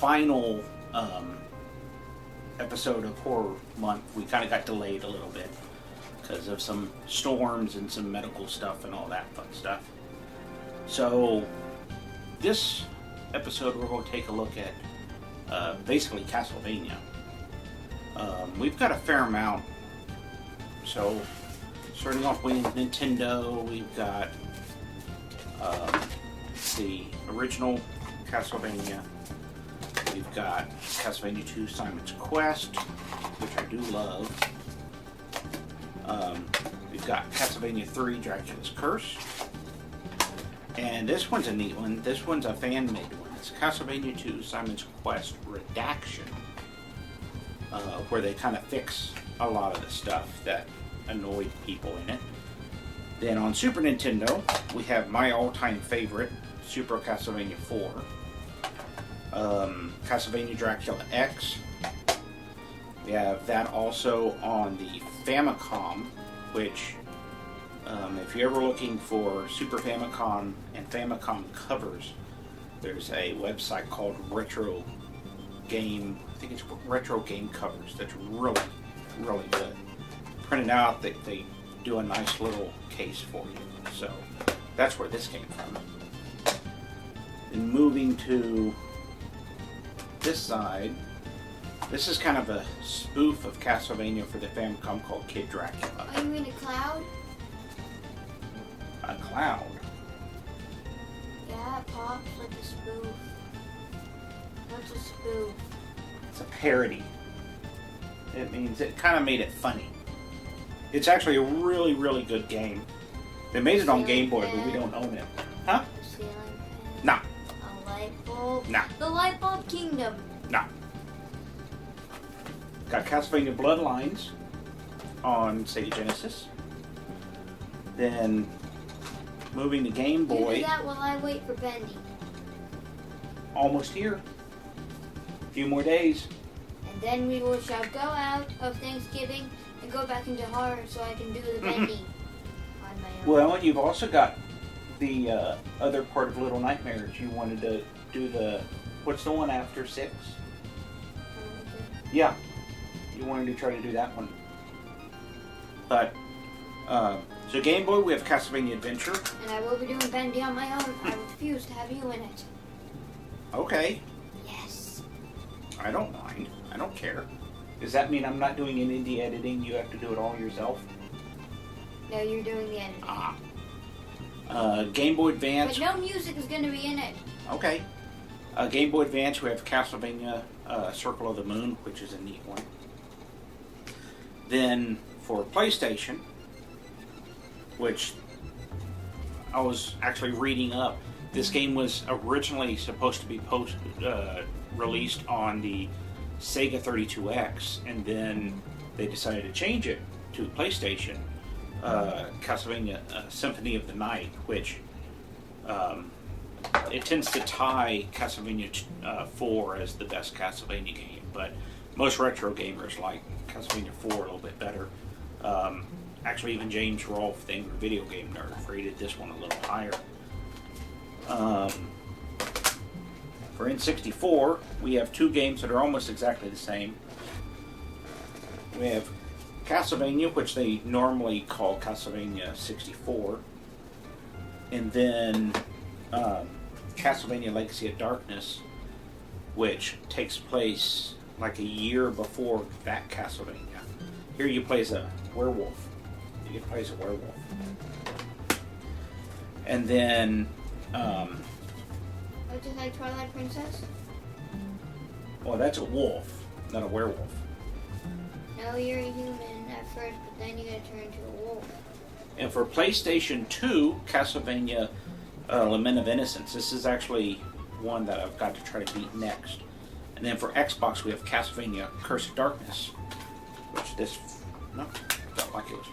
final episode of Horror Month, we kind of got delayed a little bit because of some storms and some medical stuff and all that fun stuff. So this episode we're going to take a look at basically Castlevania. We've got a fair amount. So starting off with Nintendo, we've got the original Castlevania. We've got Castlevania II Simon's Quest, which I do love. We've got Castlevania III Dracula's Curse. And this one's a neat one. This one's a fan-made one. It's Castlevania II Simon's Quest Redaction, where they kind of fix a lot of the stuff that annoyed people in it. Then on Super Nintendo, we have my all-time favorite, Super Castlevania IV. Castlevania Dracula X. We have that also on the Famicom, which if you're ever looking for Super Famicom and Famicom covers, there's a website called Retro Game, I think it's Retro Game Covers, that's really, really good. Printed out, they do a nice little case for you. So that's where this came from. And moving to this side, this is kind of a spoof of Castlevania for the Famicom called Kid Dracula. Oh, you mean a cloud? A cloud? Yeah, it pops like a spoof. What's a spoof? It's a parody. It means it kind of made it funny. It's actually a really, really good game. They made it on Game Boy, but we don't own it. Huh? A ceiling fan? Nah. A light bulb? Nah. The Light Bulb Kingdom. Nah. Got Castlevania Bloodlines on Sega Genesis. Then moving to Game Boy. You do that while I wait for Bendy. Almost here. A few more days. And then we shall go out of Thanksgiving and go back into horror so I can do the Bendy on my own. Well, you've also got the other part of Little Nightmares. You wanted to do the, what's the one after 6? Yeah, you wanted to try to do that one. But, so Game Boy, we have Castlevania Adventure. And I will be doing Bendy on my own. I refuse to have you in it. Okay. Yes. I don't mind. I don't care. Does that mean I'm not doing an indie editing? You have to do it all yourself? No, you're doing the editing. Game Boy Advance. But no music is going to be in it. Okay. Game Boy Advance, we have Castlevania Circle of the Moon, which is a neat one. Then for PlayStation, which I was actually reading up, this game was originally supposed to be released on the Sega 32X, and then they decided to change it to PlayStation. Castlevania Symphony of the Night, which it tends to tie Castlevania 4 as the best Castlevania game, but most retro gamers like Castlevania 4 a little bit better. Actually, even James Rolfe, the Angry Video Game Nerd, rated this one a little higher. For N64, we have two games that are almost exactly the same. We have Castlevania, which they normally call Castlevania 64, and then Castlevania Legacy of Darkness, which takes place like a year before that Castlevania. Here you play as a werewolf. You get to play as a werewolf. And then Oh, just like Twilight Princess? well, that's a wolf, not a werewolf. No, you're a human at first, but then you gotta turn into a wolf. And for PlayStation 2, Castlevania Lament of Innocence. This is actually one that I've got to try to beat next. And then for Xbox, we have Castlevania Curse of Darkness, which this, no, felt like it was.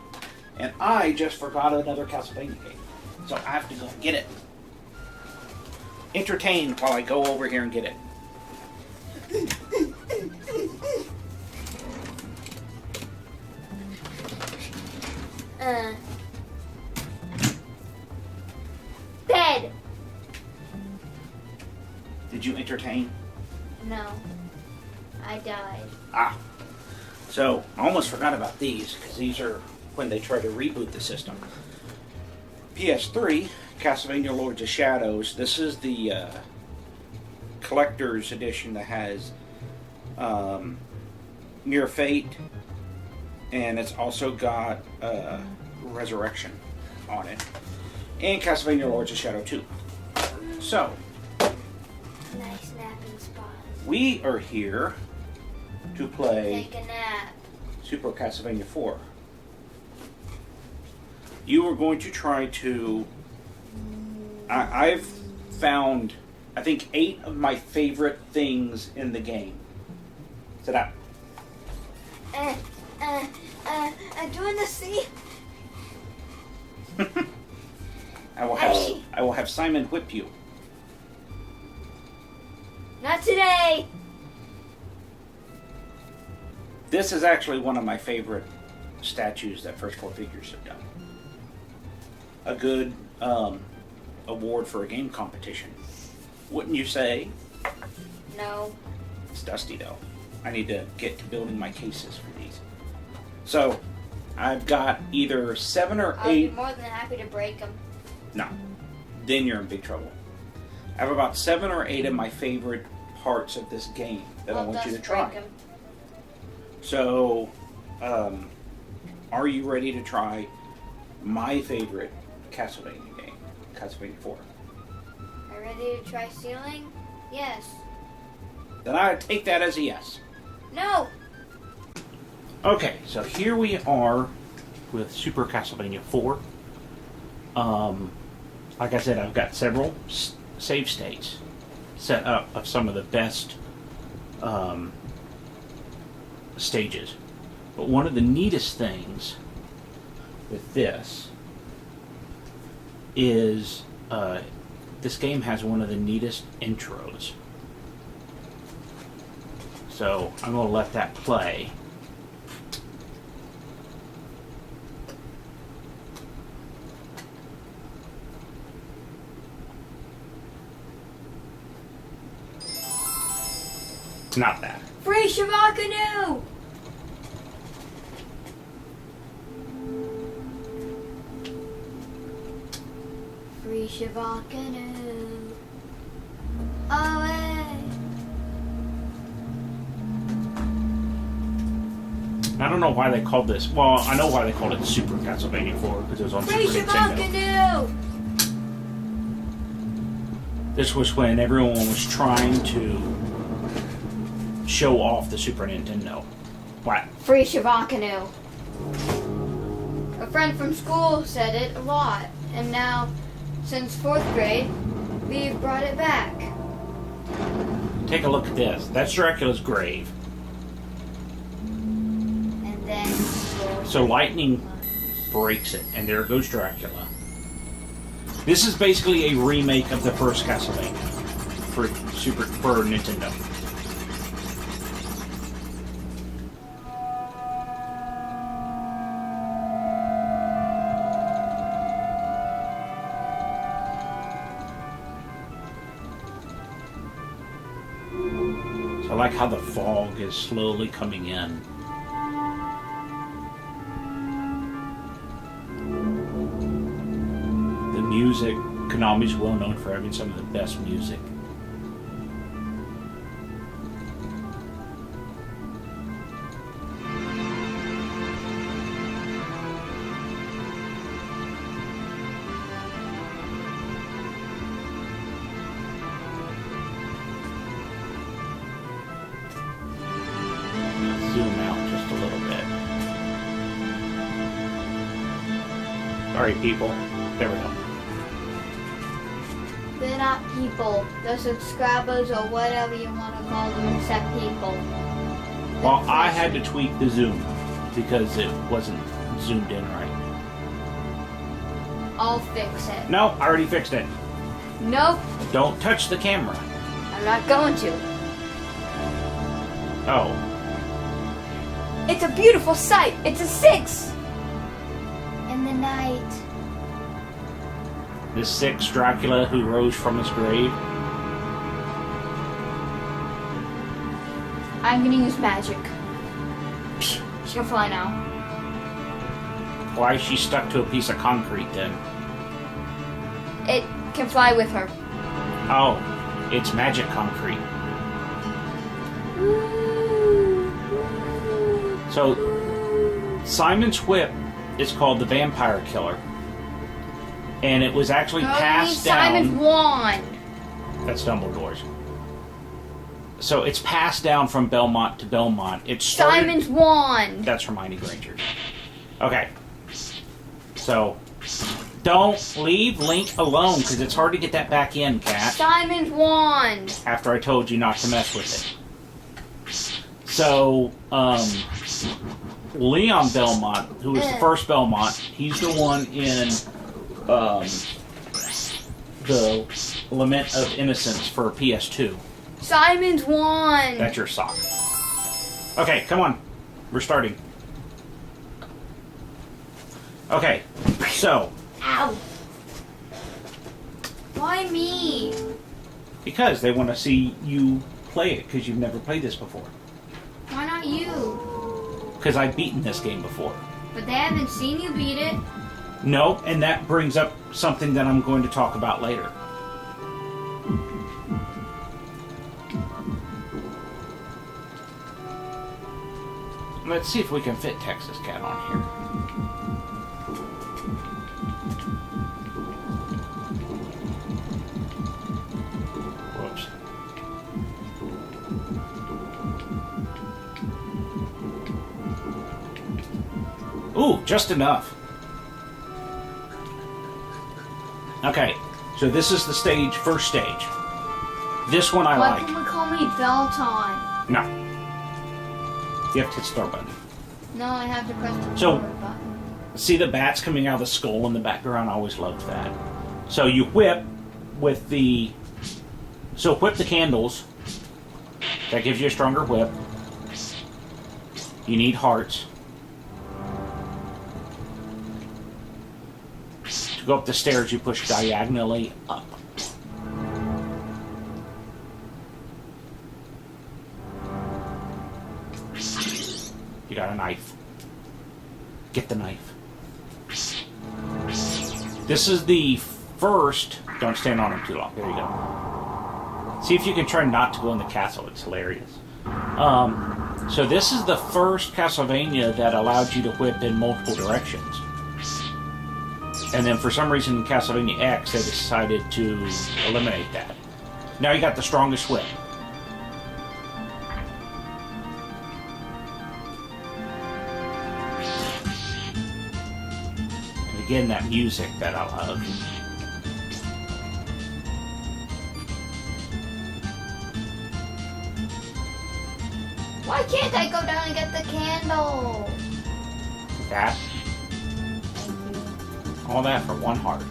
And I just forgot another Castlevania game, so I have to go and get it. Entertain while I go over here and get it. Bed! Did you entertain? No. I died. Ah. So, I almost forgot about these, because these are when they try to reboot the system. PS3, Castlevania Lords of Shadows. This is the collector's edition that has Mirror Fate, and it's also got Resurrection on it. And Castlevania Lords of Shadow 2. So, Nice napping spot. we are here to play Take a nap. Super Castlevania IV. You are going to try to... I've found, I think, 8 of my favorite things in the game. Sit down. Doing the C. I will have Simon whip you. Not today. This is actually one of my favorite statues that First 4 Figures have done. A good award for a game competition. Wouldn't you say? No. It's dusty though. I need to get to building my cases for these. So, I've got either 7 or 8... I'll be more than happy to break them. No. Then you're in big trouble. I have about 7 or 8 of my favorite parts of this game that I want you to try. Break 'em. So, are you ready to try my favorite Castlevania game, Castlevania IV? Are you ready to try stealing? Yes. Then I take that as a yes. No. Okay, so here we are with Super Castlevania IV. Like I said, I've got several save states set up of some of the best stages. But one of the neatest things with this is this game has one of the neatest intros. So I'm going to let that play. Not that. Free Shavakanu! Free Shavakanu. Away! I don't know why they called this. Well, I know why they called it Super Castlevania 4 because it was on Free Super Nintendo. Shavakanu! This was when everyone was trying to show off the Super Nintendo. What? Free Shavakanu. A friend from school said it a lot, and now, since 4th grade, we've brought it back. Take a look at this. That's Dracula's grave. And then... So lightning breaks it, and there goes Dracula. This is basically a remake of the first Castlevania for Nintendo. I like how the fog is slowly coming in. The music, Konami's well known for having some of the best music. Zoom out just a little bit. Sorry, people. There we go. They're not people. They're subscribers or whatever you want to call them, except people. Well, I had to tweak the zoom because it wasn't zoomed in right. I'll fix it. No, I already fixed it. Nope, Don't touch the camera. I'm not going to. Oh. It's a beautiful sight. It's a 6. In the night. The 6th Dracula who rose from his grave. I'm gonna use magic. She can fly now. Why is she stuck to a piece of concrete then? It can fly with her. Oh, it's magic concrete. So, Simon's whip is called the Vampire Killer. And it was actually passed down... Simon's wand. That's Dumbledore's. So it's passed down from Belmont to Belmont. It started... Simon's wand. That's Hermione Granger's. Okay. So, don't leave Link alone, because it's hard to get that back in, Cat. Simon's wand. After I told you not to mess with it. So, Leon Belmont, who was the first Belmont, he's the one in the Lament of Innocence for PS2. Simon's wand. That's your sock. Okay, come on. We're starting. Okay, so. Ow. Why me? Because they want to see you play it, because you've never played this before. Why not you? Because I've beaten this game before. But they haven't seen you beat it. No, and that brings up something that I'm going to talk about later. Let's see if we can fit Texas Cat on here. Whoops. Ooh, just enough. Okay, so this is the stage, first stage. This one I Why like. can we call me Belton? No. You have to hit start button. No, I have to press the So- forward button. See the bats coming out of the skull in the background? I always loved that. So you whip with the... So whip the candles. That gives you a stronger whip. You need hearts. To go up the stairs, you push diagonally up. You got a knife. Get the knife. This is the first... Don't stand on him too long. There you go. See if you can try not to go in the castle. It's hilarious. So this is the first Castlevania that allowed you to whip in multiple directions. And then for some reason in Castlevania X, they decided to eliminate that. Now you got the strongest whip. And again, that music that I love. Why can't I go down and get the candle? That. All that for one heart.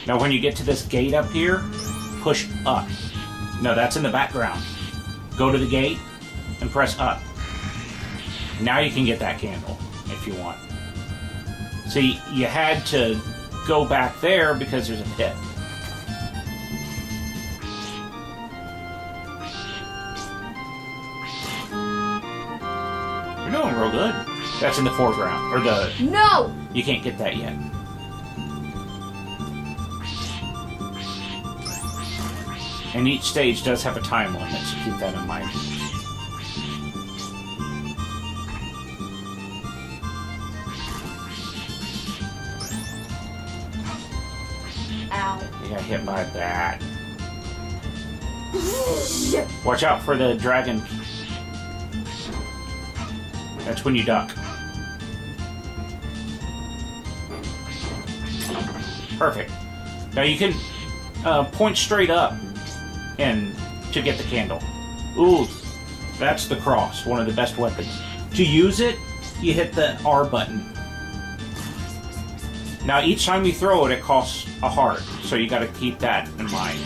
Now when you get to this gate up here, push up. No, that's in the background. Go to the gate and press up. Now you can get that candle if you want. See, you had to go back there because there's a pit. You're doing real good. That's in the foreground. Or the... No! You can't get that yet. And each stage does have a time limit, so keep that in mind. Ow. You got hit by that. Watch out for the dragon. That's when you duck. Perfect. Now you can point straight up and to get the candle. Ooh, that's the cross, one of the best weapons. To use it, you hit the R button. Now each time you throw it, it costs a heart, so you got to keep that in mind.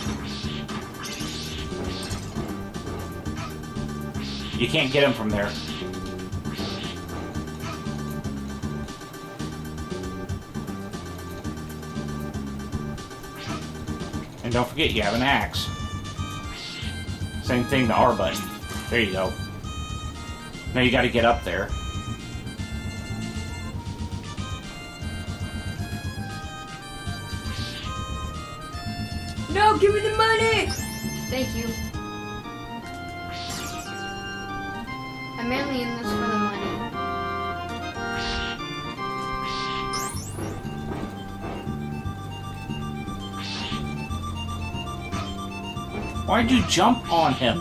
You can't get him from there. And don't forget, you have an axe. Same thing, the R button. There you go. Now you gotta get up there. No, give me the money! Thank you. I'm mainly in this for the money. Why'd you jump on him?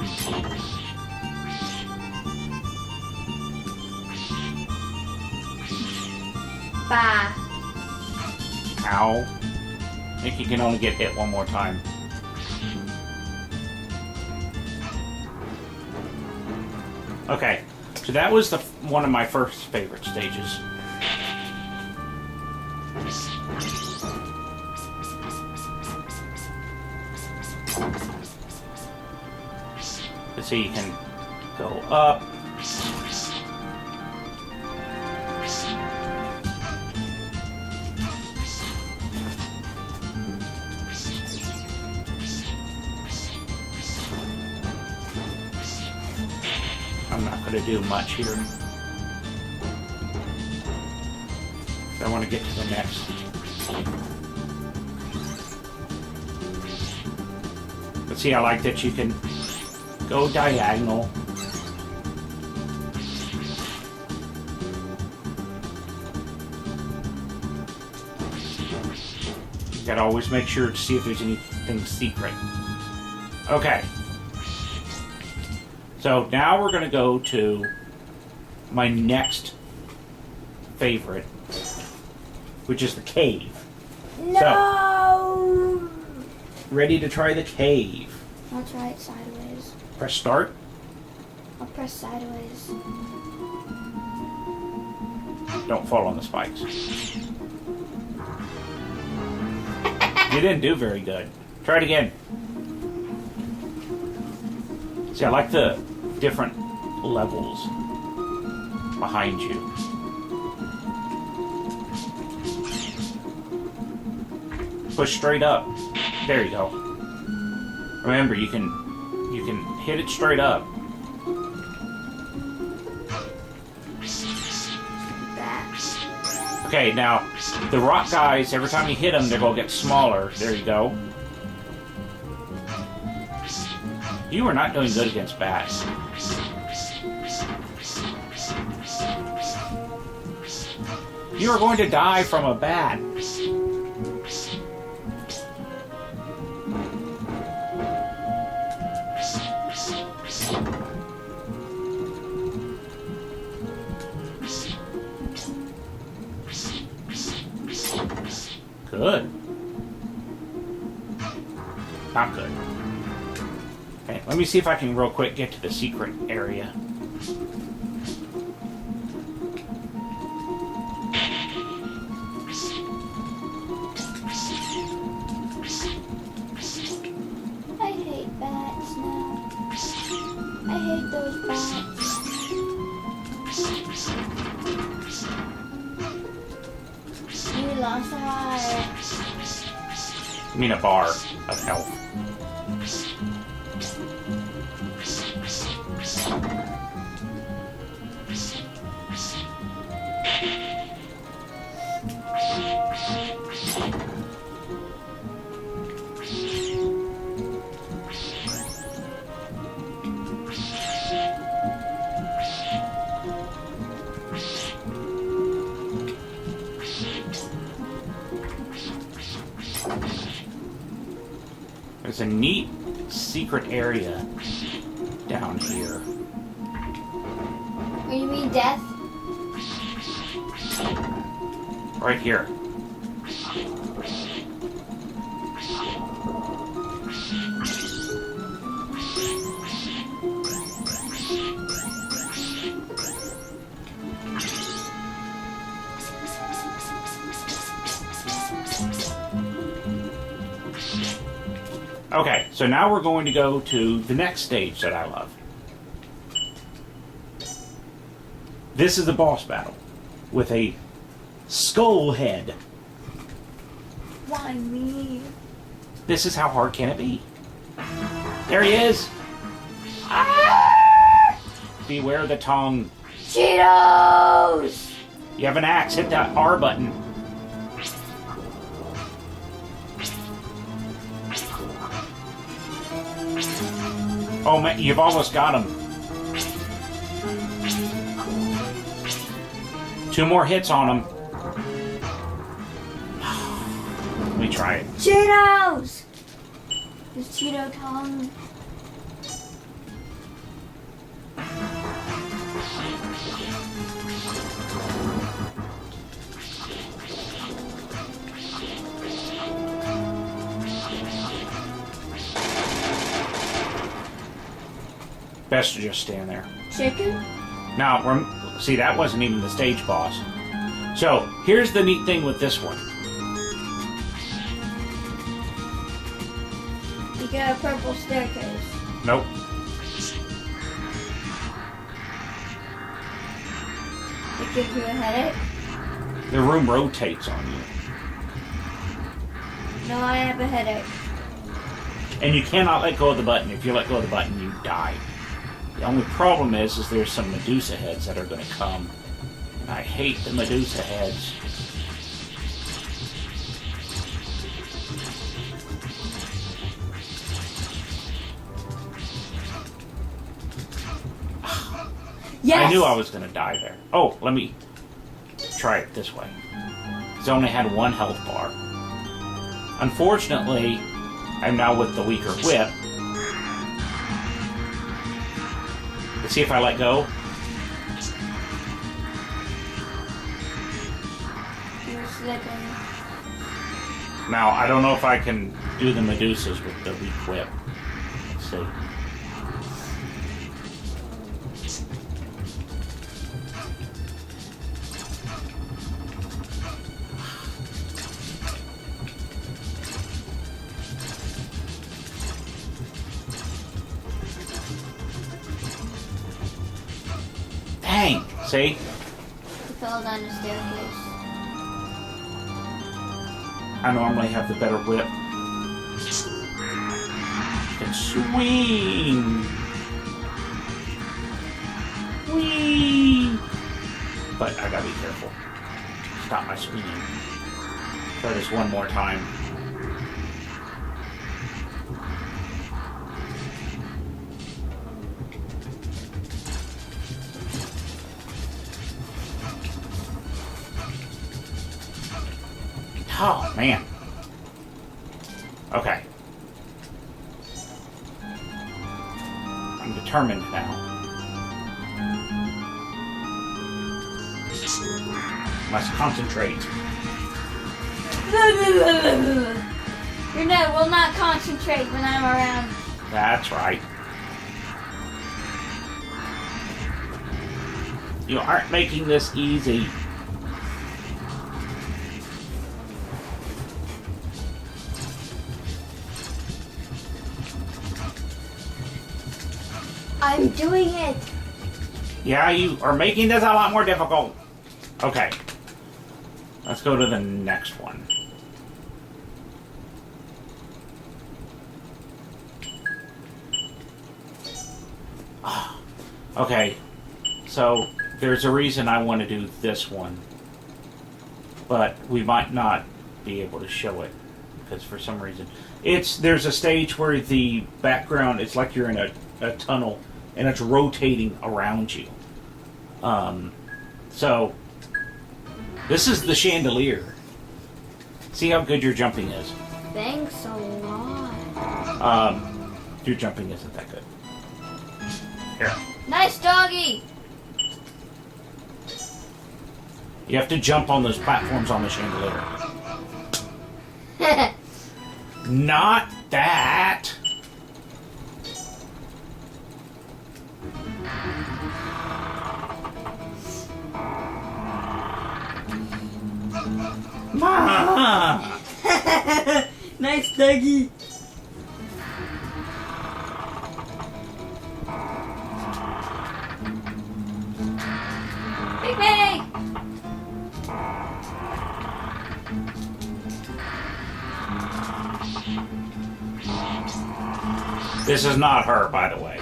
Bah. Ow. I think you can only get hit one more time. Okay, so that was one of my first favorite stages. Let's see, you can go up. I'm not going to do much here. I want to get to the next. But see, I like that you can go diagonal. You gotta always make sure to see if there's anything secret. Okay. So now we're gonna go to my next favorite, which is the cave. No! So, ready to try the cave. I'll try it sideways. Press start. I'll press sideways. Don't fall on the spikes. You didn't do very good. Try it again. See, I like the different levels behind you. Push straight up. There you go. Remember, you can hit it straight up. Okay, now the rock guys, every time you hit them, they're gonna get smaller. There you go. You are not doing good against bats. You are going to die from a bat. Good. Not good. Okay, let me see if I can real quick get to the secret area. I hate bats now. I hate those bats. You lost a heart. I mean a bar of health. There's a neat secret area down here. Oh, you mean death? Right here. Okay, so now we're going to go to the next stage that I love. This is the boss battle with a skull head. Why me? This is how hard can it be? There he is! Beware the tongue. Cheetos! You have an axe. Hit that R button. Oh man, you've almost got him. 2 more hits on him. Let me try it. Cheetos! It's Cheeto tongue. Best to just stand there. Chicken? Now, see, that wasn't even the stage boss. So, here's the neat thing with this one. You get a purple staircase. Nope. It gives you a headache. The room rotates on you. No, I have a headache. And you cannot let go of the button. If you let go of the button, you die. The only problem is there's some Medusa heads that are going to come. And I hate the Medusa heads. Yes! I knew I was going to die there. Oh, let me try it this way. Because I only had 1 health bar. Unfortunately, I'm now with the weaker whip. Let's see if I let go. You're slipping. Now, I don't know if I can do the Medusas with the weak whip. Let's see. Dang! See? You fell down the staircase. I normally have the better whip. And swing! Whee! But I gotta be careful. Stop my swinging. Try this one more time. Oh, man. Okay. I'm determined now. Must concentrate. Your net will not concentrate when I'm around. That's right. You aren't making this easy. I'm doing it. Yeah, you are making this a lot more difficult. Okay. Let's go to the next one. Okay. So, there's a reason I want to do this one. But we might not be able to show it. Because for some reason... There's a stage where the background, it's like you're in a tunnel. And it's rotating around you. So, this is the chandelier. See how good your jumping is. Thanks a lot. Your jumping isn't that good. Here. Nice doggy. You have to jump on those platforms on the chandelier. Not that. Mom! Nice doggy. Big Bang. This is not her, by the way.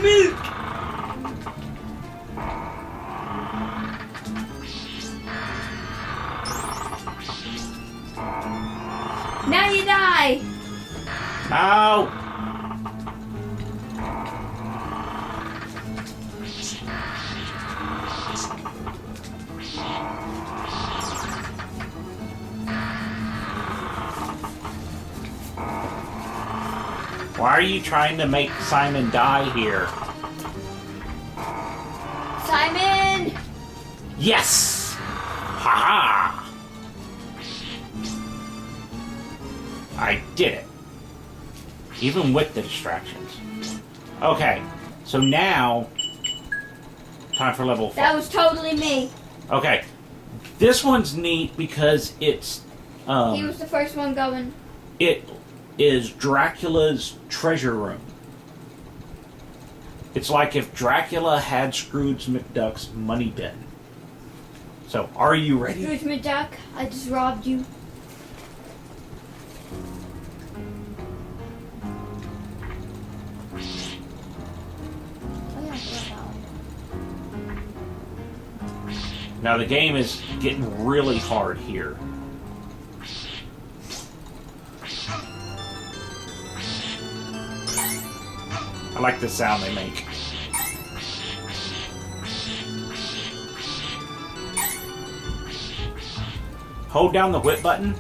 Milk. Now you die. No. Why are you trying to make Simon die here? Simon! Yes! Ha-ha! I did it. Even with the distractions. Okay, so now, time for level 4. That was totally me. Okay, this one's neat because it's... He was the first one going. It is Dracula's treasure room. It's like if Dracula had Scrooge McDuck's money bin. So, are you ready? Scrooge McDuck, I just robbed you. Oh yeah, I forgot that one. Now the game is getting really hard here. I like the sound they make. Hold down the whip button.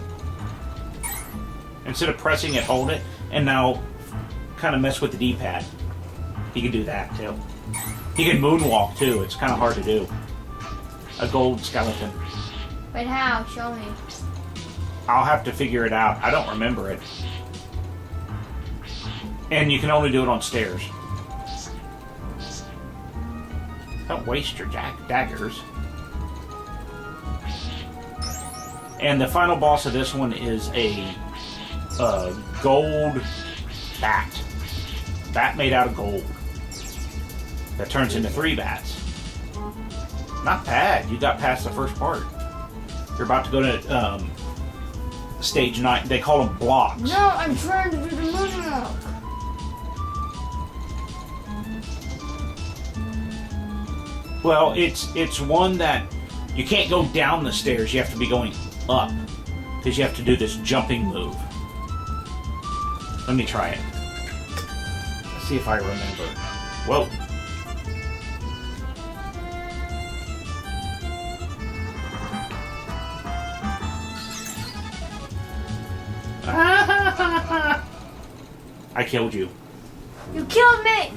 Instead of pressing it, hold it. And now kind of mess with the D-pad. He can do that too. He can moonwalk too. It's kind of hard to do. A gold skeleton. Wait, how? Show me. I'll have to figure it out. I don't remember it. And you can only do it on stairs. Don't waste your daggers. And the final boss of this one is a gold bat. Bat made out of gold. That turns into 3 bats. Not bad. You got past the first part. You're about to go to stage 9. They call them blocks. No, I'm trying to do the moonwalk. Well, it's one that you can't go down the stairs. You have to be going up because you have to do this jumping move. Let me try it. Let's see if I remember. Whoa. I killed you. You killed me!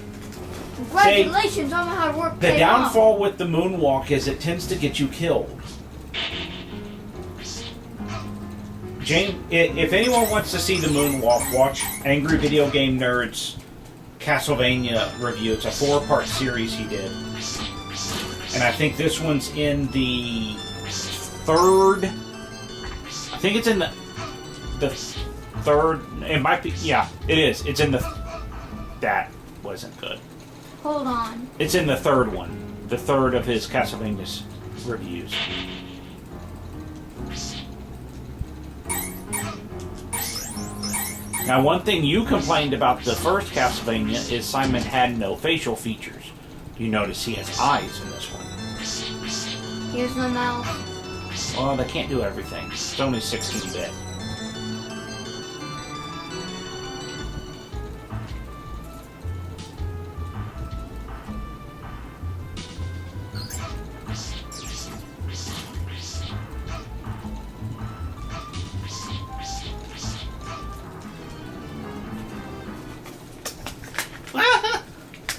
Congratulations on my hard work. The downfall with the moonwalk is it tends to get you killed. Jane, if anyone wants to see the moonwalk, watch Angry Video Game Nerd's Castlevania review. It's a 4-part series he did. And I think this one's in the 3rd... I think it's in the 3rd... It might be... Yeah, it is. It's in the... That wasn't good. Hold on. It's in the 3rd one. The 3rd of his Castlevania reviews. Now, one thing you complained about the first Castlevania is Simon had no facial features. You notice he has eyes in this one. Here's no mouth. Well, they can't do everything. It's only 16-bit.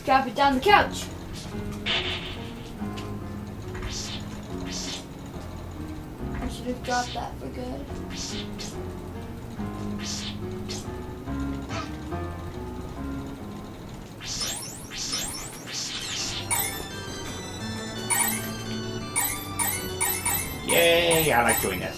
Drop it down the couch. I should have dropped that for good. Yay, I like doing this.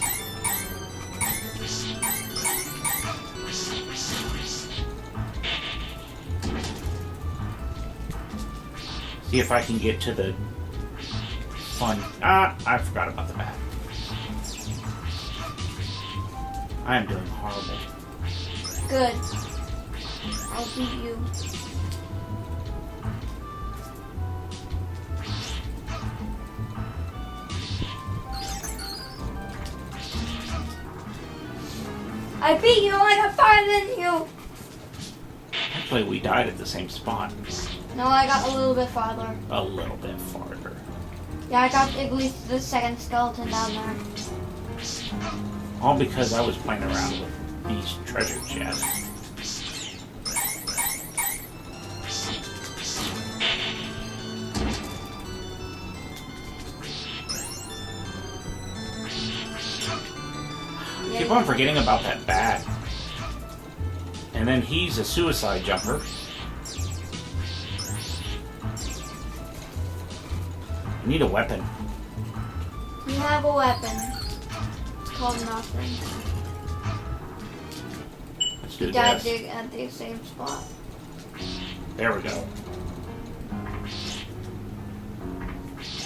See if I can get to the fun. Ah, I forgot about the bat. I am doing horrible. Good. I'll beat you. I beat you. I got farther than you. Actually, we died at the same spot. No, I got a little bit farther. A little bit farther. Yeah, I got at least the second skeleton down there. All because I was playing around with these treasure chests. Yeah, Keep on forgetting about that bat. And then he's a suicide jumper. I need a weapon. You have a weapon. It's called nothing. Let's do You died this. at the same spot. There we go.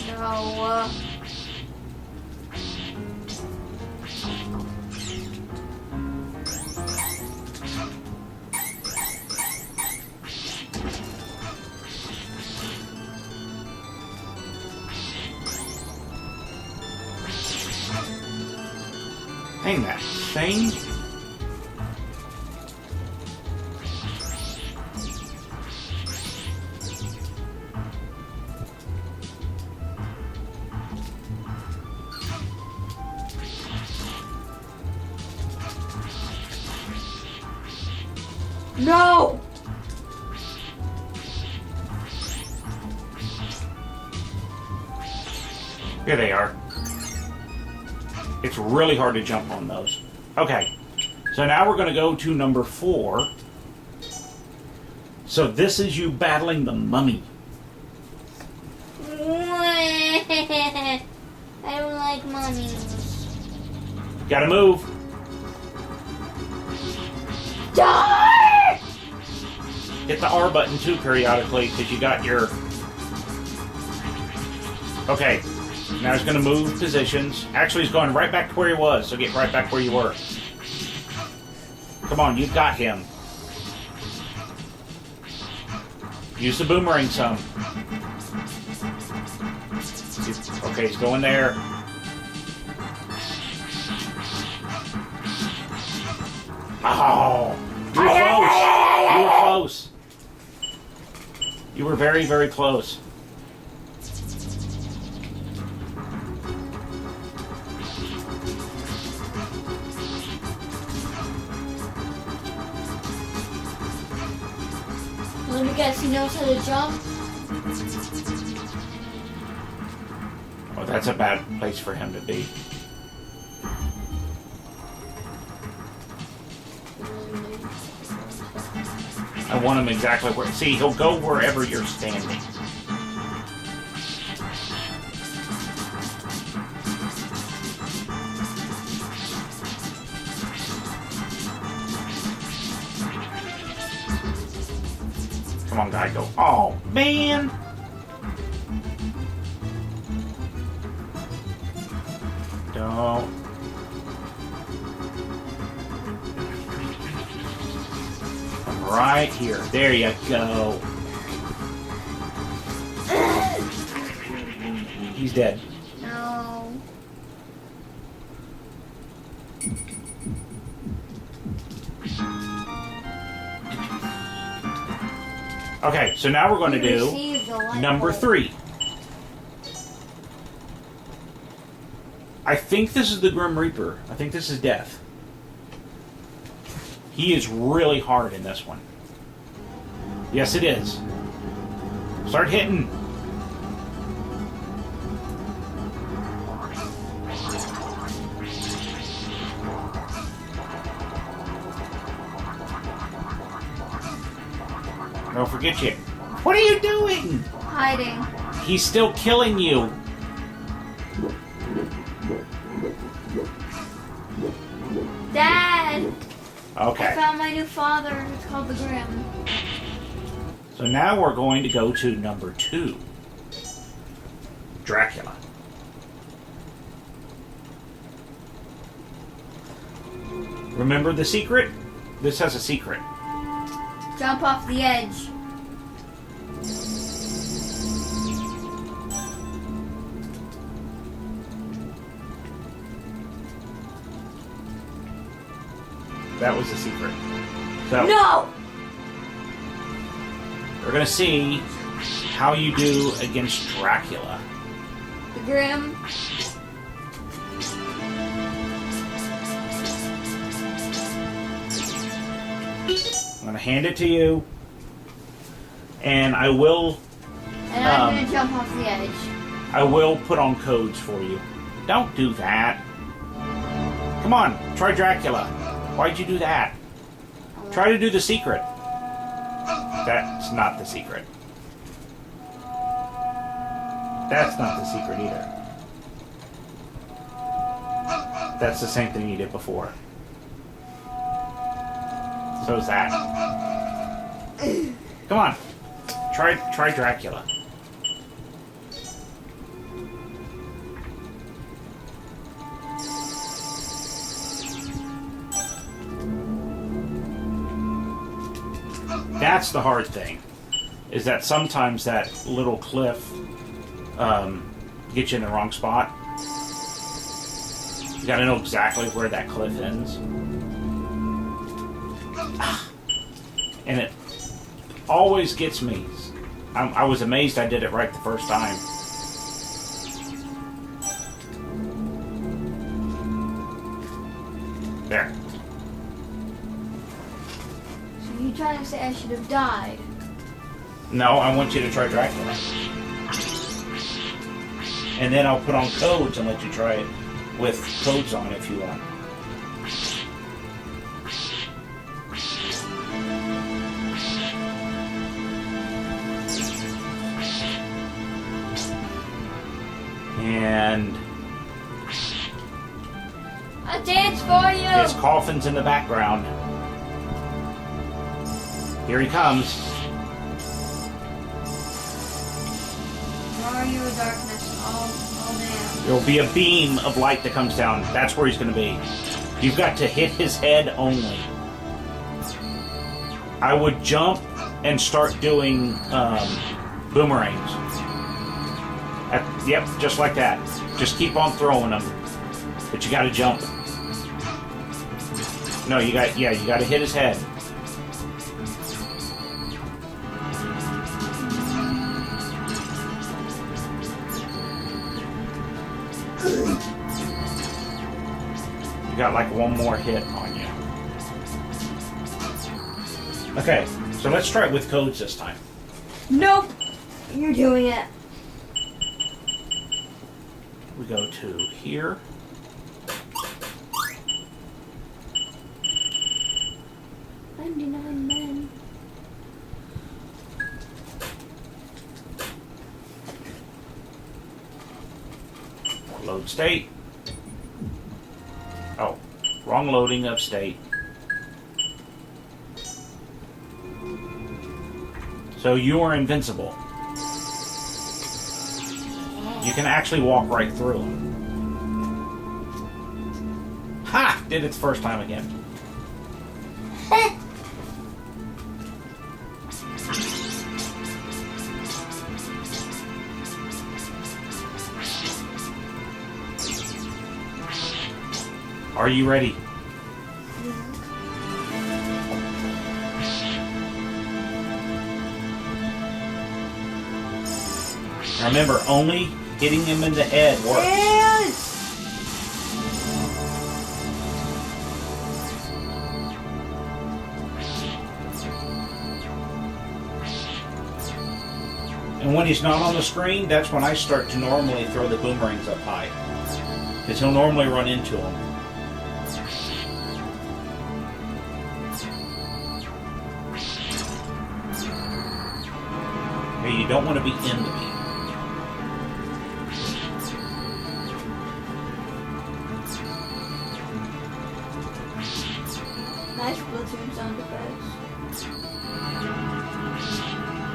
No. Dang that thing. No! Here they are. It's really hard to jump on those. Okay, so now we're going to go to number 4. So this is you battling the mummy. I don't like mummies. Gotta move. Die! Hit the R button too periodically because you got your... Okay, now he's going to move positions. Actually, he's going right back to where he was, so get right back where you were. Come on, you've got him. Use the boomerang some. Okay, he's going there. Oh! You were close! You were close! You were very, very close. Let me guess, he knows how to jump? Oh, that's a bad place for him to be. I want him exactly where... See, he'll go wherever you're standing. Come on, guy, go. Oh, man! Don't. I'm right here. There you go. He's dead. No. Okay, so now we're going to do Receive the light number bulb. 3. I think this is the Grim Reaper. I think this is Death. He is really hard in this one. Yes, it is. Start hitting. Don't forget you. What are you doing? Hiding. He's still killing you. Dad! I Okay. found my new father. It's called the Grim. So now we're going to go to number 2. Dracula. Remember the secret? This has a secret. Jump off the edge. That was the secret. So No! we're gonna see how you do against Dracula. The Grim. I'm gonna hand it to you, and I will And I'm gonna jump off the edge. I will put on codes for you. Don't do that. Come on, try Dracula. Why'd you do that? Try to do the secret. That's not the secret. That's not the secret either. That's the same thing you did before. So is that. Come on. Try Dracula. That's the hard thing, is that sometimes that little cliff gets you in the wrong spot. You gotta know exactly where that cliff ends. And it always gets me. I was amazed I did it right the first time. There. So you're trying to say I should have died? No, I want you to try Dracula. And then I'll put on codes and let you try it with codes on if you want. And I dance for you! his coffin's in the background. Here he comes. Where are you, darkness? Oh damn. There will be a beam of light that comes down. That's where he's going to be. You've got to hit his head only. I would jump and start doing boomerangs. Yep, just like that. Just keep on throwing them. But you got to jump. No, you got to hit his head. You got like one more hit on you. Okay, so let's try it with codes this time. Nope! You're doing it. We go to here. Men. Load state. Oh, wrong loading of state. So you are invincible. You can actually walk right through them. Ha! Did it the first time again. Are you ready? Now remember, only hitting him in the head works. Yes! And when he's not on the screen, that's when I start to normally throw the boomerangs up high. Because he'll normally run into them. Okay, you don't want to be in the beam. Nice platoon sound effects.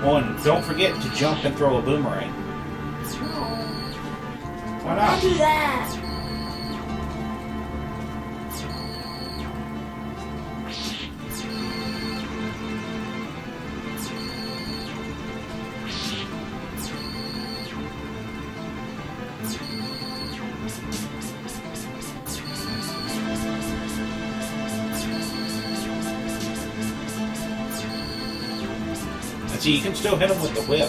Oh, and don't forget to jump and throw a boomerang. No. Why Don't not? do that. And see, you can still hit him with the whip.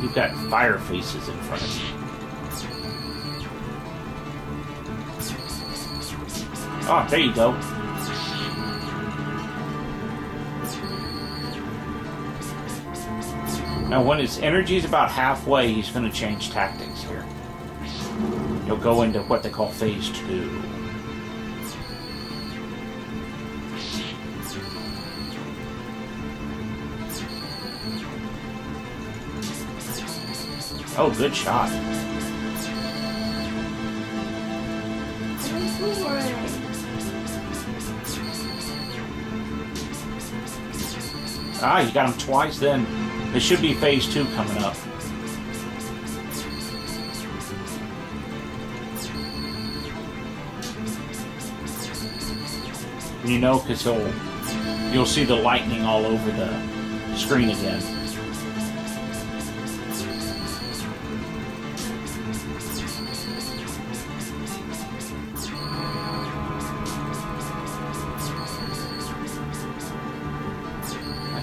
You've got fire faces in front of you. Oh, there you go. Now, when his energy is about halfway, he's going to change tactics here. He'll go into what they call phase 2. Oh, good shot. Ah, you got him twice then. There should be phase 2 coming up. You know, because you'll see the lightning all over the screen again.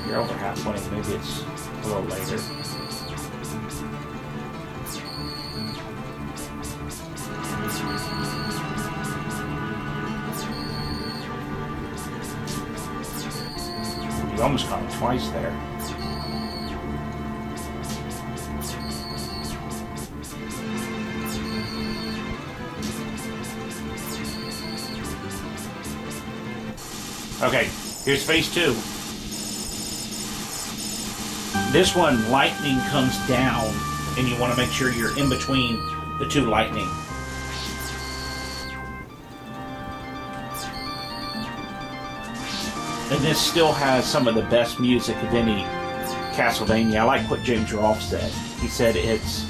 You're over halfway, maybe it's a little later. You almost caught him twice there. Okay, here's phase 2. This one, lightning comes down, and you want to make sure you're in between the 2 lightning. And this still has some of the best music of any Castlevania. I like what James Rolfe said. He said it's...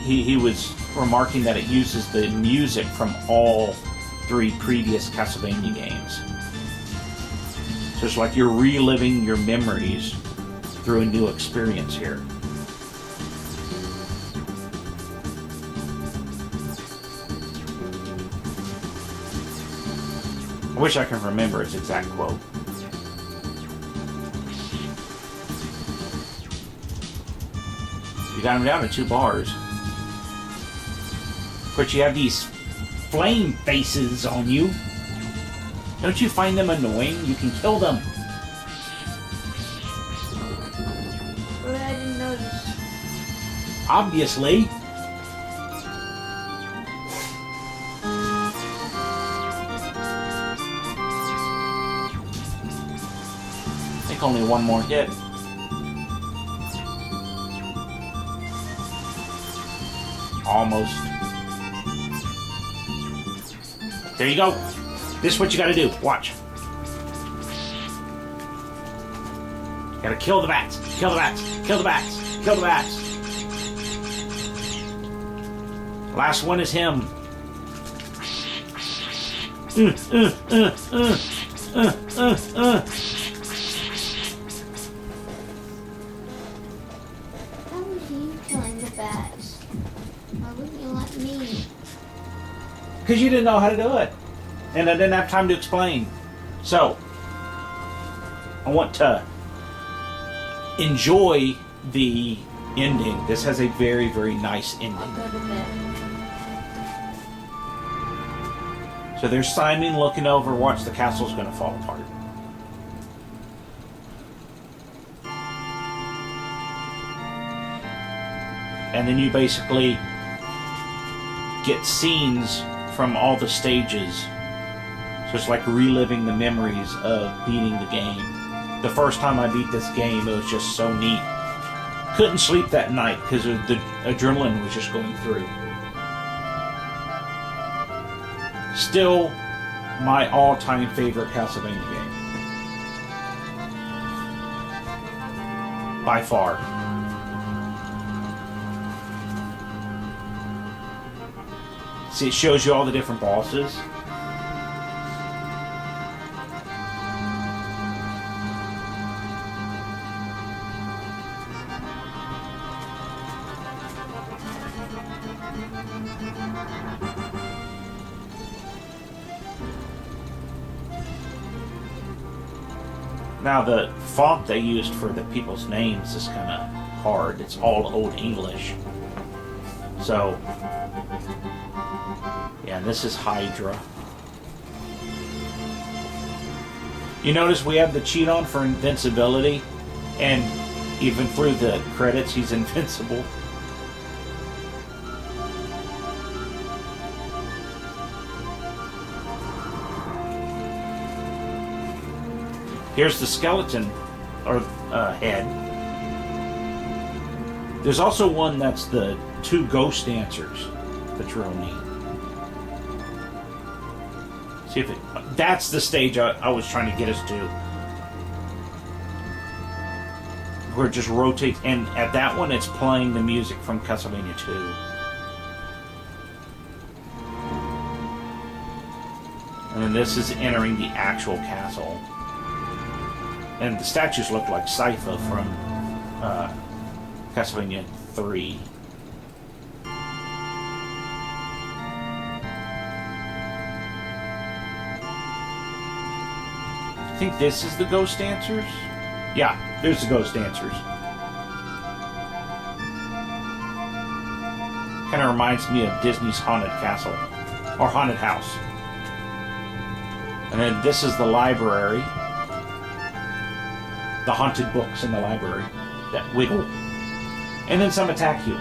He was remarking that it uses the music from all 3 previous Castlevania games. So it's like you're reliving your memories through a new experience here. I wish I could remember his exact quote. You got him down to 2 bars. But you have these flame faces on you. Don't you find them annoying? You can kill them. But I didn't notice. Obviously. I think only one more hit. Almost. There you go. This is what you gotta do. Watch. You gotta kill the bats. Kill the bats. Kill the bats. Kill the bats. Last one is him. How was you killing the bats? Why wouldn't you let me? Because you didn't know how to do it. And I didn't have time to explain. So, I want to enjoy the ending. This has a very, very nice ending. I'll go to bed. So there's Simon looking over, watch the castle's going to fall apart. And then you basically get scenes from all the stages. So it's like reliving the memories of beating the game. The first time I beat this game, it was just so neat. Couldn't sleep that night because the adrenaline was just going through. Still my all-time favorite Castlevania game. By far. See, it shows you all the different bosses. Now, the font they used for the people's names is kind of hard. It's all Old English. So, yeah, this is Hydra. You notice we have the cheat on for invincibility, and even through the credits, he's invincible. Here's the skeleton, or head. There's also one that's the 2 ghost dancers. That's real neat. See if it... That's the stage I was trying to get us to. Where it just rotates, and at that one it's playing the music from Castlevania 2. And then this is entering the actual castle. And the statues look like Sypha from Castlevania 3. I think this is the Ghost Dancers? Yeah, there's the Ghost Dancers. Kind of reminds me of Disney's Haunted Castle. Or Haunted House. And then this is the library. The haunted books in the library that wiggle. And then some attack you.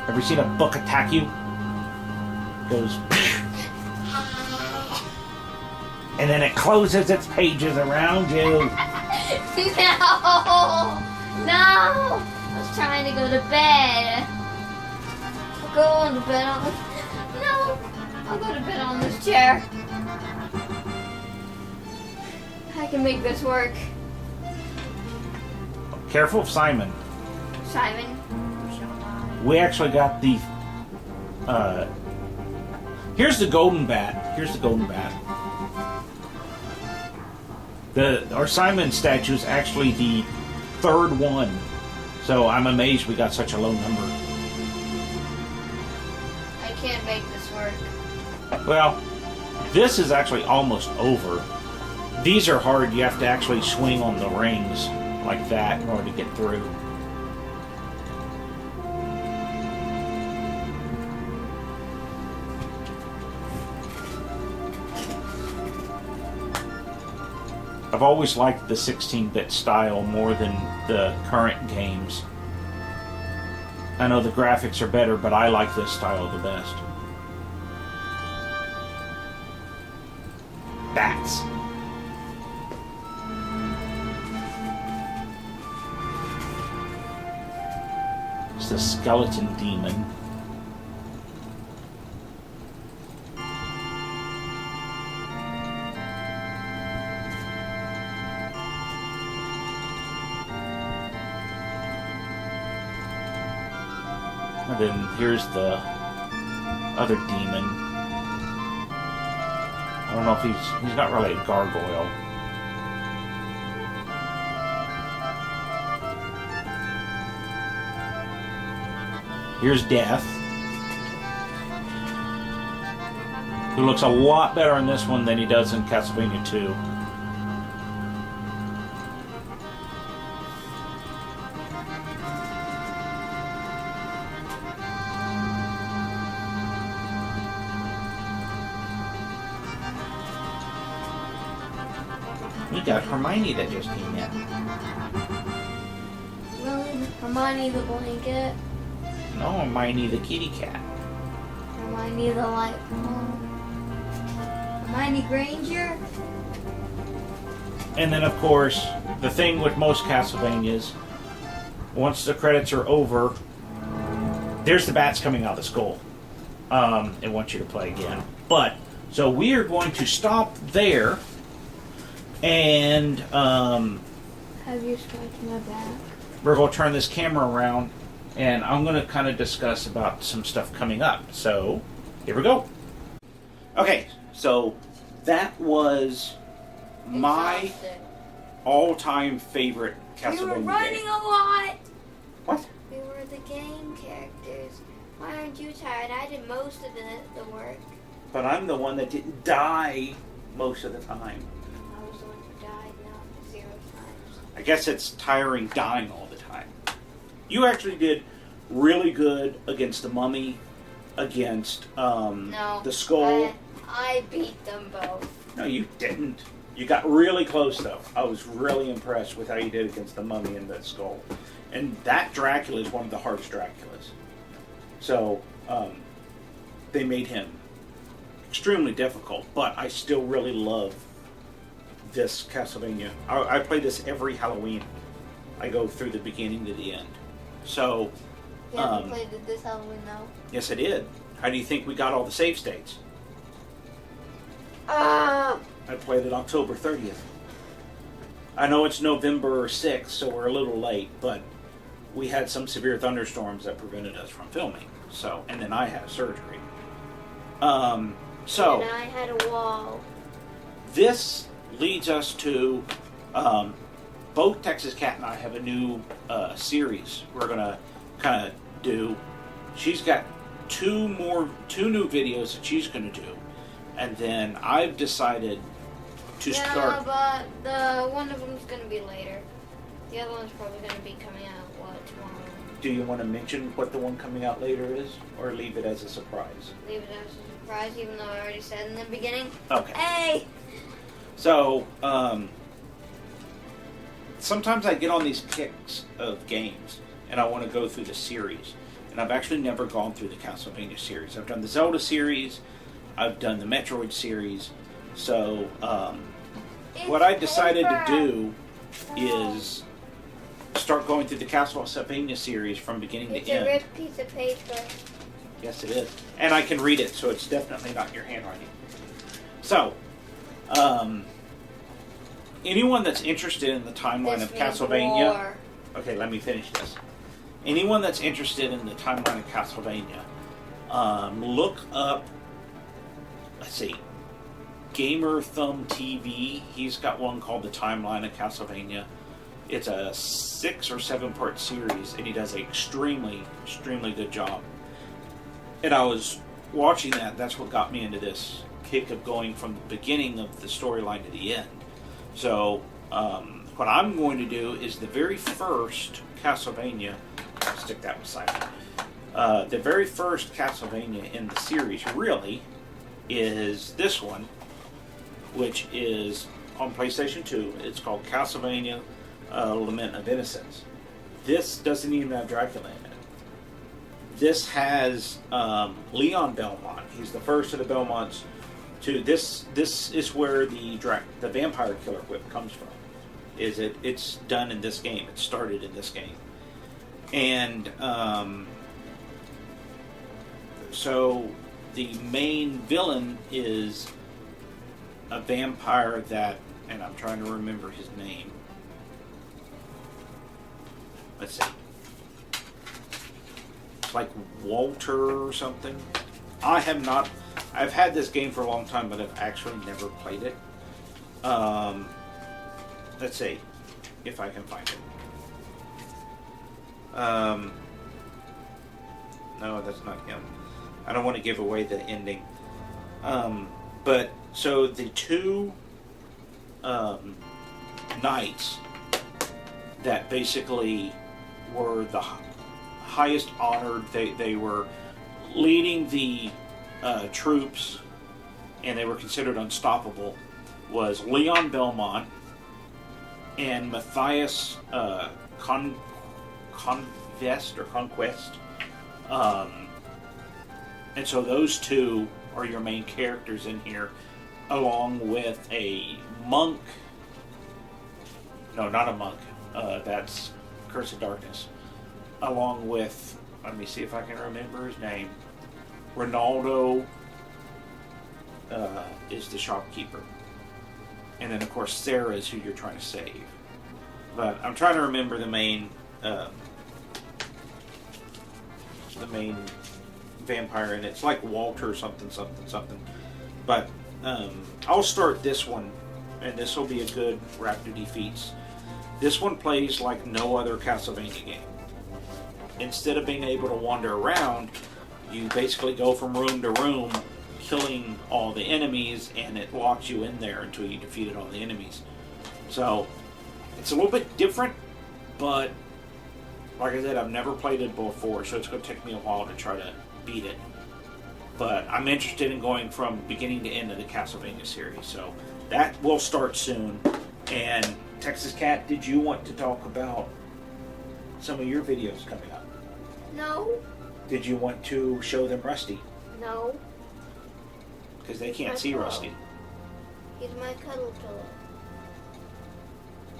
Ever seen a book attack you? Goes... and then it closes its pages around you. No! No! I was trying to go to bed. I'll go to bed on... No! I'll go to bed on this chair. I can make this work. Careful of Simon. Simon. We actually got the... here's the golden bat. Here's the golden bat. Our Simon statue is actually the 3rd one. So I'm amazed we got such a low number. I can't make this work. Well, this is actually almost over. These are hard. You have to actually swing on the rings like that in order to get through. I've always liked the 16-bit style more than the current games. I know the graphics are better, but I like this style the best. Bats. It's the skeleton demon. And then here's the other demon. I don't know if he's not really a gargoyle. Here's Death, who looks a lot better in this one than he does in Castlevania 2. We got Hermione that just came in. Really? Hermione the blanket? No, Hermione the kitty cat. Hermione the light bulb? Hermione Granger? And then, of course, the thing with most Castlevanias, once the credits are over, there's the bats coming out of the skull. and want you to play again. But, so we are going to stop there, and Have you scratched my back? we're going to turn this camera around, and I'm going to kind of discuss about some stuff coming up. So, here we go. Okay, so that was my Exhausted. all-time favorite We were Castlevania running game. a lot. What? We were the game characters. Why aren't you tired? I did most of the work. But I'm the one that didn't die most of the time. I was the one who died now 0 times. I guess it's tiring dying all the time. You actually did really good against the mummy, against No. the skull. I beat them both. No, you didn't. You got really close, though. I was really impressed with how you did against the mummy and the skull. And that Dracula is one of the hardest Draculas. So, they made him extremely difficult, but I still really love this Castlevania. I play this every Halloween. I go through the beginning to the end. So, You haven't played it this Halloween, though? yes, I did. How do you think we got all the save states? I played it October 30th. I know it's November 6th, so we're a little late, but we had some severe thunderstorms that prevented us from filming. So, and then I had surgery. So And I had a wall. this leads us to both Texas Cat and I have a new series we're gonna kind of do. She's got two new videos that she's gonna do, and then I've decided to Yeah, start. but the one of them's gonna be later. The other one's probably gonna be coming out tomorrow. Do you want to mention what the one coming out later is, or leave it as a surprise? Leave it as a surprise, even though I already said in the beginning. Okay. Hey. So, sometimes I get on these kicks of games, and I want to go through the series. And I've actually never gone through the Castlevania series. I've done the Zelda series, I've done the Metroid series. So, what I decided to do is start going through the Castlevania series from beginning It's to a end. ripped piece of paper. Yes, it is. And I can read it, so it's definitely not your handwriting. So, anyone that's interested in the timeline of This means Castlevania... war. Okay, let me finish this. Anyone that's interested in the timeline of Castlevania, look up, let's see, Gamer Thumb TV. He's got one called The Timeline of Castlevania. It's a 6 or 7 part series, and he does an extremely, extremely good job. And I was watching that, that's what got me into this kick of going from the beginning of the storyline to the end. So, what I'm going to do is the very first Castlevania, I'll stick that beside me. The very first Castlevania in the series, really, is this one, which is on PlayStation 2. It's called Castlevania Lament of Innocence. This doesn't even have Dracula in it. This has Leon Belmont. He's the first of the Belmonts. This is where the vampire killer whip comes from. It's done in this game. It started in this game. And so the main villain is a vampire that, and I'm trying to remember his name. Let's see. It's like Walter or something. I've had this game for a long time, but I've actually never played it. Let's see if I can find it. No, that's not him. I don't want to give away the ending. But so the two knights that basically were the highest honored, they were leading the troops, and they were considered unstoppable, was Leon Belmont and Matthias Conquest. And so those two are your main characters in here, along with a monk. No, not a monk. That's Curse of Darkness. Along with, let me see if I can remember his name. Ronaldo is the shopkeeper. And then, of course, Sarah is who you're trying to save. But I'm trying to remember the main vampire, and it's like Walter something. But I'll start this one, and this will be a good Raptor Defeats. This one plays like no other Castlevania game. Instead of being able to wander around, you basically go from room to room, killing all the enemies, and it locks you in there until you defeated all the enemies. So it's a little bit different, but like I said, I've never played it before, so it's going to take me a while to try to beat it. But I'm interested in going from beginning to end of the Castlevania series, so that will start soon. And Texas Cat, did you want to talk about some of your videos coming up? No. Did you want to show them Rusty? No. Because they can't My see pillow. Rusty. He's my cuddle pillow.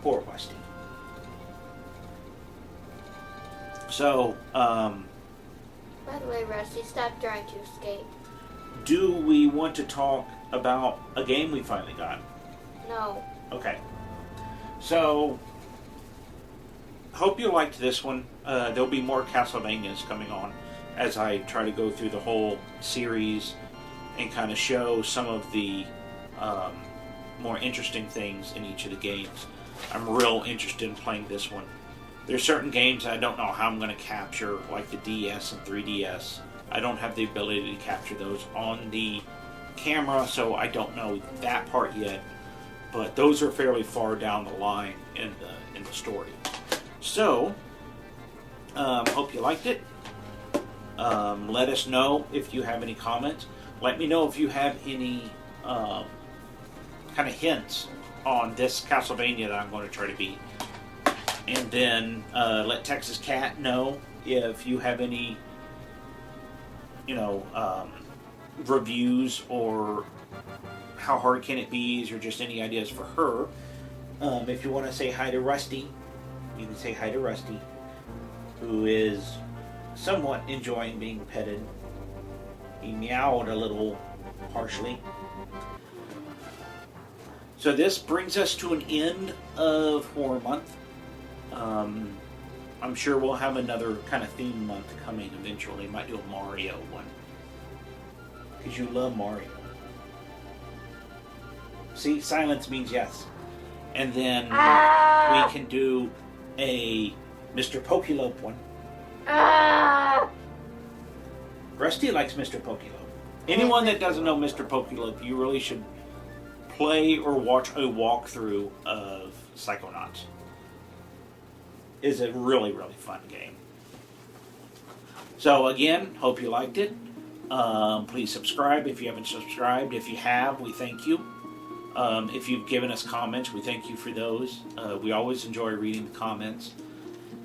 Poor Rusty. So, By the way, Rusty, stop trying to escape. do we want to talk about a game we finally got? No. Okay. So, hope you liked this one. There'll be more Castlevanias coming on as I try to go through the whole series and kind of show some of the more interesting things in each of the games. I'm real interested in playing this one. There's certain games I don't know how I'm going to capture, like the DS and 3DS. I don't have the ability to capture those on the camera, so I don't know that part yet. But those are fairly far down the line in the story. So, hope you liked it. Let us know if you have any comments. Let me know if you have any kind of hints on this Castlevania that I'm going to try to beat. And then let Texas Cat know if you have any, reviews or how hard can it be, or just any ideas for her. If you want to say hi to Rusty, you can say hi to Rusty, who is somewhat enjoying being petted. He meowed a little harshly. So this brings us to an end of Horror Month. I'm sure we'll have another kind of theme month coming eventually. Might do a Mario one. Because you love Mario. See, silence means yes. And then we can do a Mr. Pokelope one. Rusty likes Mr. Pokelope. Anyone that doesn't know Mr. Pokelope, you really should play or watch a walkthrough of Psychonauts. It's a really, really fun game. So again, hope you liked it. Please subscribe if you haven't subscribed. If you have, we thank you. If you've given us comments, we thank you for those. We always enjoy reading the comments.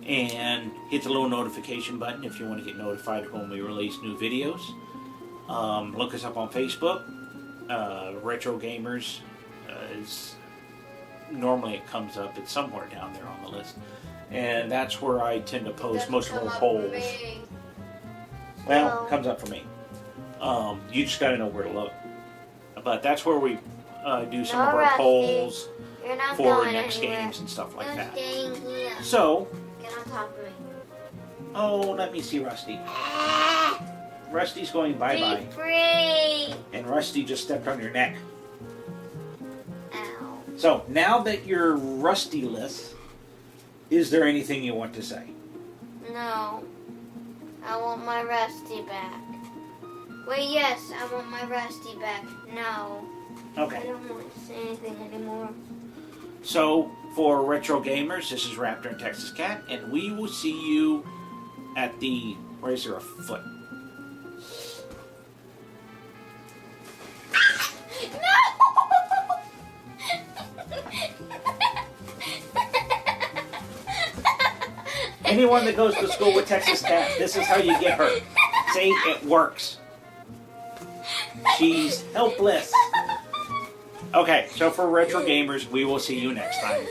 And hit the little notification button if you want to get notified when we release new videos. Look us up on Facebook. Retro Gamers is normally it comes up. It's somewhere down there on the list. And that's where I tend to post most of our polls. Well, it comes up for me. You just got to know where to look. But that's where we do some of our polls for next games and stuff like that. So, Get on top of me. oh, let me see Rusty. Rusty's going bye-bye. Be free. And Rusty just stepped on your neck. Ow. So, now that you're Rusty-less, is there anything you want to say? No. I want my Rusty back. Wait, yes, I want my Rusty back. No. I Okay. don't want to say anything anymore. So, for Retro Gamers, this is Raptor and Texas Cat, and we will see you at the... Where is there a foot? Anyone that goes to school with Texas Cat, this is how you get her. See, it works. She's helpless. Okay, so for Retro Gamers, we will see you next time.